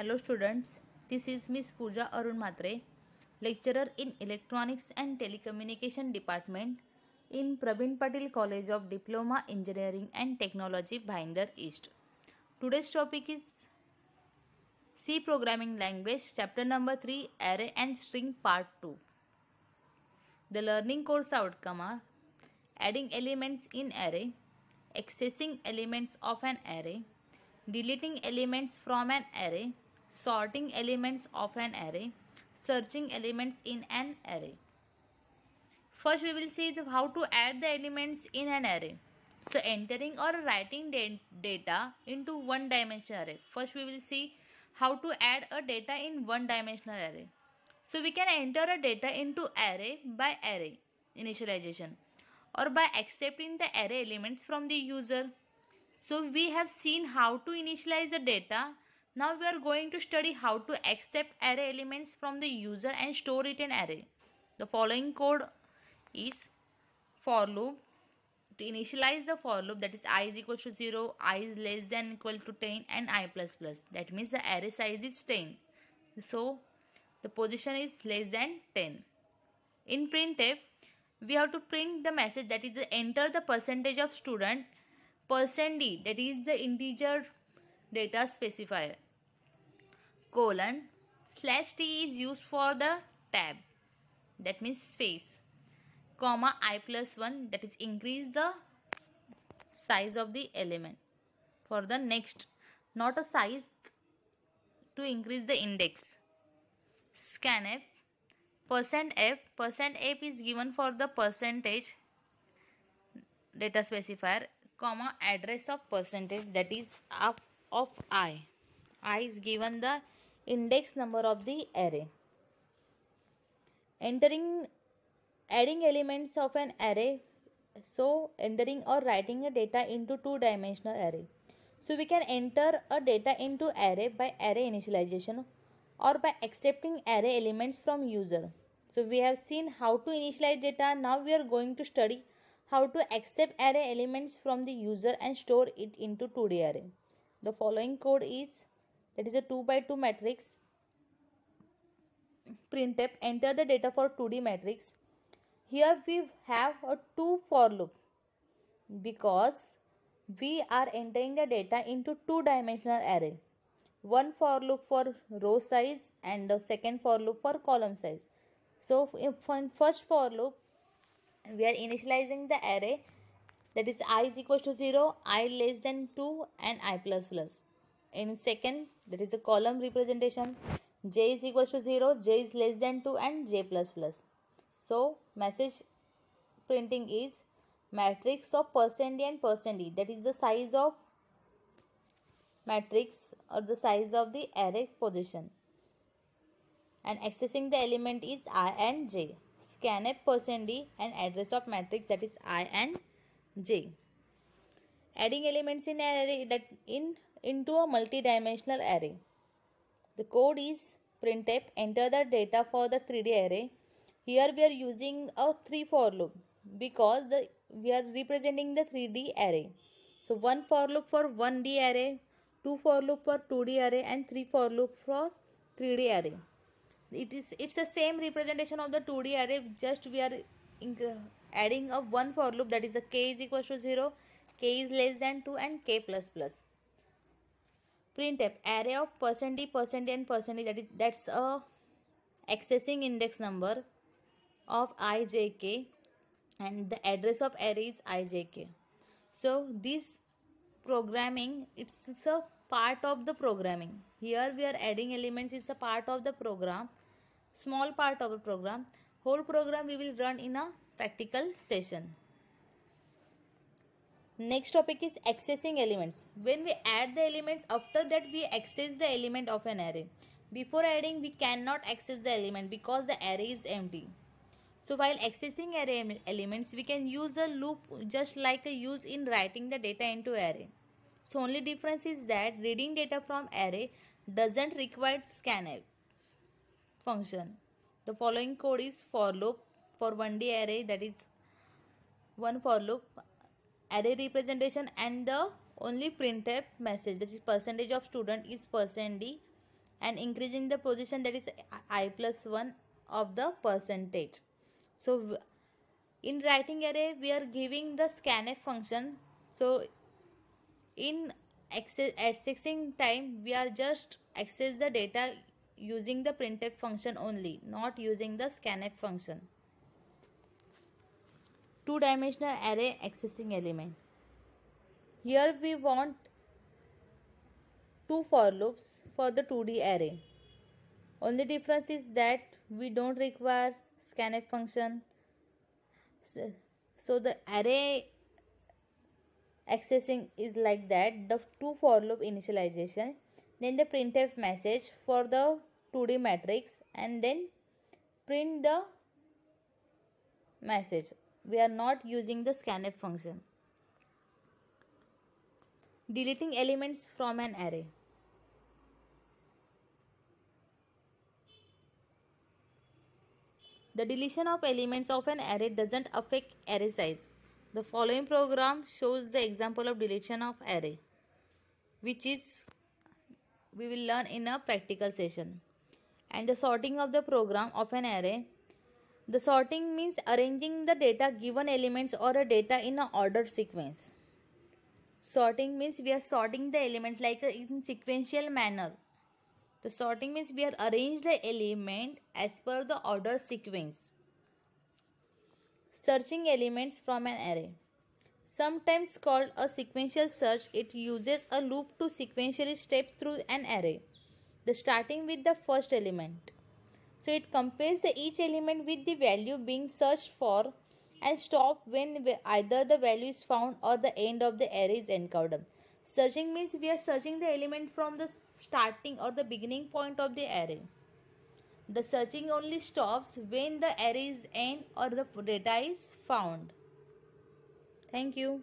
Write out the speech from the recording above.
Hello students, this is Miss Pooja Arun Matre, lecturer in Electronics and Telecommunication Department in Praveen Patil College of Diploma Engineering and Technology, Bhinder East. Today's topic is C Programming Language, chapter number 3, Array and String part 2. The learning course outcome are adding elements in array, accessing elements of an array, deleting elements from an array, sorting elements of an array, searching elements in an array. First we will see how to add the elements in an array. So entering or writing data into one dimensional array. First we will see how to add a data in one dimensional array. So we can enter a data into array by array initialization or by accepting the array elements from the user. So we have seen how to initialize the data. Now we are going to study how to accept array elements from the user and store it in array. The following code is for loop. To initialize the for loop, that is I is equal to 0, I is less than equal to 10 and I plus plus. That means the array size is 10. So the position is less than 10. In printf, we have to print the message that is enter the percentage of student %d, that is the integer data specifier, colon /t is used for the tab, that means space, comma I plus 1, that is increase the size of the element for the next, not a size, to increase the index. Scanf, %f is given for the percentage data specifier, comma address of percentage, that is of I is given the index number of the array. Adding elements of an array, so entering or writing a data into two-dimensional array. So we can enter a data into array by array initialization or by accepting array elements from user. So we have seen how to initialize data. Now we are going to study how to accept array elements from the user and store it into 2D array. The following code is, that is a 2 by 2 matrix. Printf, enter the data for 2D matrix. Here we have a 2 for loop because we are entering the data into two-dimensional array. One for loop for row size and the second for loop for column size. So in first for loop, we are initializing the array, that is I is equal to 0, I less than 2 and I plus plus. In second, that is a column representation, j is equal to 0, j is less than 2 and j plus plus. So message printing is matrix of %d and %d, that is the size of matrix or the size of the array position, and accessing the element is I and j. Scanf %d and address of matrix, that is I and j. Adding elements in an array, that into a multi-dimensional array. The code is printf, enter the data for the 3D array. Here we are using a 3 for loop because we are representing the 3D array. So 1 for loop for 1D array, 2 for loop for 2D array and 3 for loop for 3D array. It's the same representation of the 2D array, just we are adding a 1 for loop, that is a k is equal to 0, k is less than 2 and k plus plus. Printf, array of %d, %d and %d, that's a accessing index number of ijk and the address of array is ijk. So this programming, it's a part of the programming. Here we are adding elements, is a part of the program, small part of the program. Whole program we will run in a practical session. Next topic is accessing elements. When we add the elements, after that we access the element of an array. Before adding, we cannot access the element because the array is empty. So while accessing array elements, we can use a loop just like a use in writing the data into array. So only difference is that reading data from array doesn't require scanf function. The following code is for loop for 1D array, that is 1 for loop, array representation and the only printf message, that is percentage of student is %d and increasing the position, that is I plus 1 of the percentage. So in writing array we are giving the scanf function. So in accessing time we are just access the data using the printf function only, not using the scanf function. Two-dimensional array accessing element. Here we want two for loops for the 2D array. Only difference is that we don't require scanf function. So the array accessing is like that, the two for loop initialization, then the printf message for the 2D matrix, and then print the message. We are not using the scanf function. Deleting elements from an array. The deletion of elements of an array doesn't affect array size. The following program shows the example of deletion of array, which is we will learn in a practical session. And the sorting of the program of an array. The sorting means arranging the data given elements or a data in an ordered sequence. Sorting means we are sorting the elements like in sequential manner. The sorting means we are arrange the element as per the order sequence. Searching elements from an array. Sometimes called a sequential search, it uses a loop to sequentially step through an array, the starting with the first element. So it compares each element with the value being searched for and stop when either the value is found or the end of the array is encountered. Searching means we are searching the element from the starting or the beginning point of the array. The searching only stops when the array is end or the data is found. Thank you.